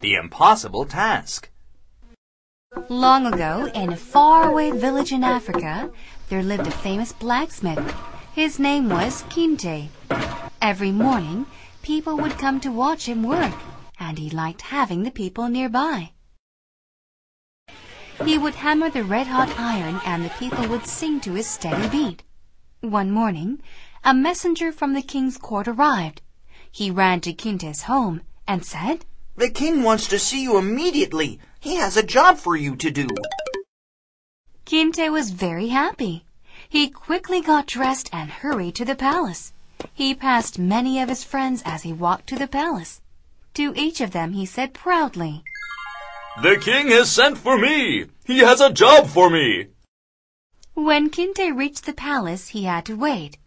the impossible task. Long ago, in a faraway village in Africa, there lived a famous blacksmith. His name was Kinte. Every morning, people would come to watch him work, and he liked having the people nearby. He would hammer the red-hot iron, and the people would sing to his steady beat. One morning, a messenger from the king's court arrived. He ran to Kinte's home and said, "The king wants to see you immediately. He has a job for you to do." Kinte was very happy. He quickly got dressed and hurried to the palace. He passed many of his friends as he walked to the palace. To each of them he said proudly, "The king has sent for me. He has a job for me." When Kinte reached the palace, he had to wait.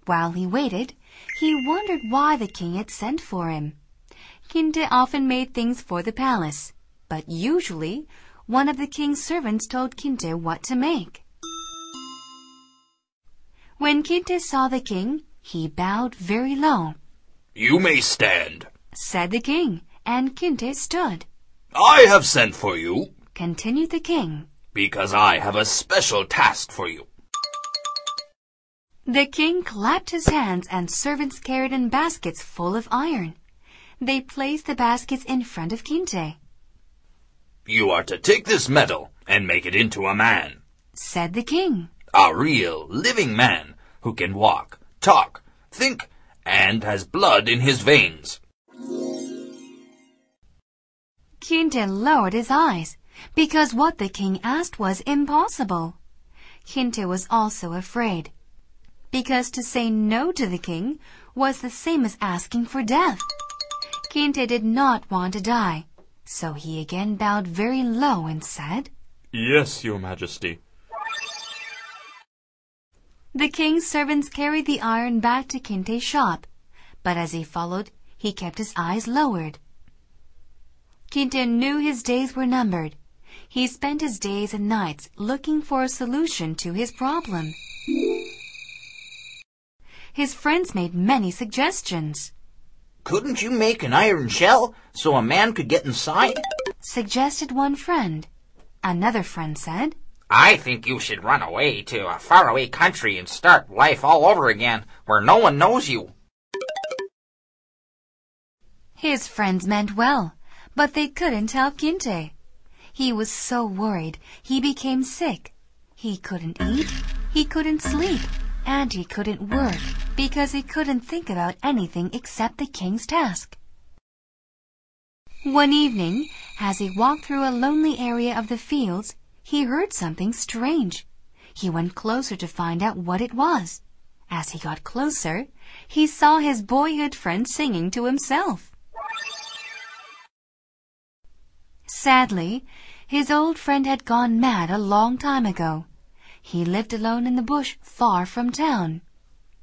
While he waited, he wondered why the king had sent for him. Kinte often made things for the palace, but usually one of the king's servants told Kinte what to make. When Kinte saw the king, he bowed very low. "You may stand," said the king, and Kinte stood. "I have sent for you," continued the king, "because I have a special task for you." The king clapped his hands, and servants carried in baskets full of iron. They placed the baskets in front of Kinte. "You are to take this metal and make it into a man," said the king. "A real, living man who can walk, talk, think, and has blood in his veins." Kinte lowered his eyes, because what the king asked was impossible. Kinte was also afraid, because to say no to the king was the same as asking for death. Kinte did not want to die, so he again bowed very low and said, "Yes, your majesty." The king's servants carried the iron back to Kinte's shop, but as he followed, he kept his eyes lowered. Kinte knew his days were numbered. He spent his days and nights looking for a solution to his problem. His friends made many suggestions. "Couldn't you make an iron shell so a man could get inside?" suggested one friend. Another friend said, "I think you should run away to a faraway country and start life all over again, where no one knows you." His friends meant well, but they couldn't help Kinte. He was so worried he became sick. He couldn't eat, he couldn't sleep, and he couldn't work because he couldn't think about anything except the king's task. One evening, as he walked through a lonely area of the fields, he heard something strange. He went closer to find out what it was. As he got closer, he saw his boyhood friend singing to himself. Sadly, his old friend had gone mad a long time ago. He lived alone in the bush far from town.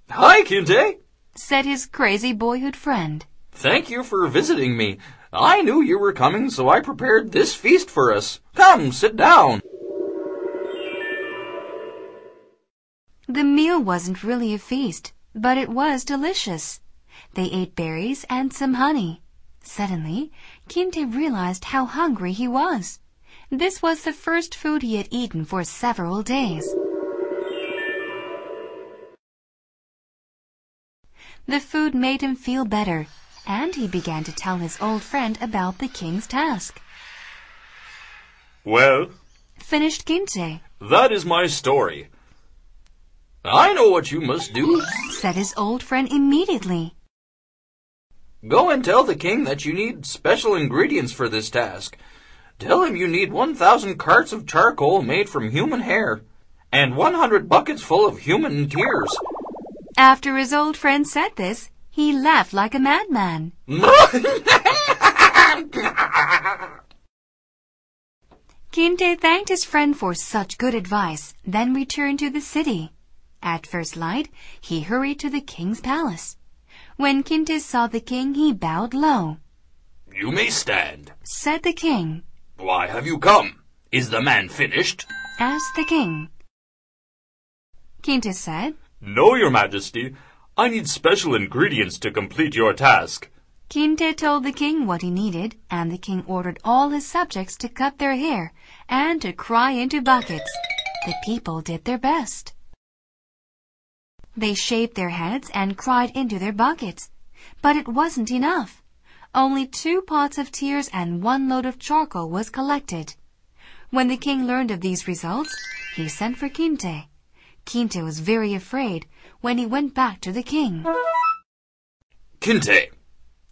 "Hi, Kinte," said his crazy boyhood friend. "Thank you for visiting me. I knew you were coming, so I prepared this feast for us. Come, sit down." The meal wasn't really a feast, but it was delicious. They ate berries and some honey. Suddenly, Kinte realized how hungry he was. This was the first food he had eaten for several days. The food made him feel better, and he began to tell his old friend about the king's task. "Well," finished Kinte, "that is my story. I know what you must do. said his old friend immediately. Go and tell the king that you need special ingredients for this task. Tell him you need 1,000 carts of charcoal made from human hair, and 100 buckets full of human tears." After his old friend said this, he laughed like a madman. Kinte thanked his friend for such good advice, then returned to the city. At first light, he hurried to the king's palace. When Kinte saw the king, he bowed low. "You may stand," said the king. "Why have you come? Is the man finished?" asked the king. Kinte said, "No, your majesty. I need special ingredients to complete your task. Kinte told the king what he needed, and the king ordered all his subjects to cut their hair and to cry into buckets. The people did their best. They shaved their heads and cried into their buckets, but it wasn't enough. Only 2 pots of tears and 1 load of charcoal was collected. When the king learned of these results, he sent for Kinte. Kinte was very afraid when he went back to the king. Kinte,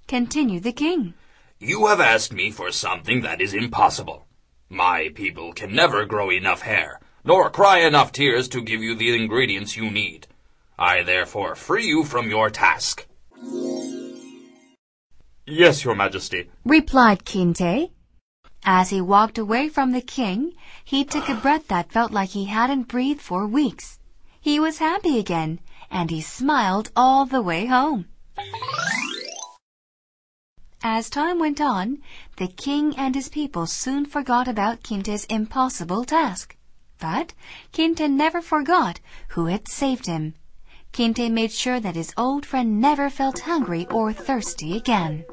Continued the king, you have asked me for something that is impossible. My people can never grow enough hair, nor cry enough tears to give you the ingredients you need. I therefore free you from your task. Yes, your majesty, replied Kinte. As he walked away from the king, he took a breath that felt like he hadn't breathed for weeks. He was happy again, and he smiled all the way home. As time went on, the king and his people soon forgot about Kinte's impossible task. But Kinte never forgot who had saved him. Kinte made sure that his old friend never felt hungry or thirsty again.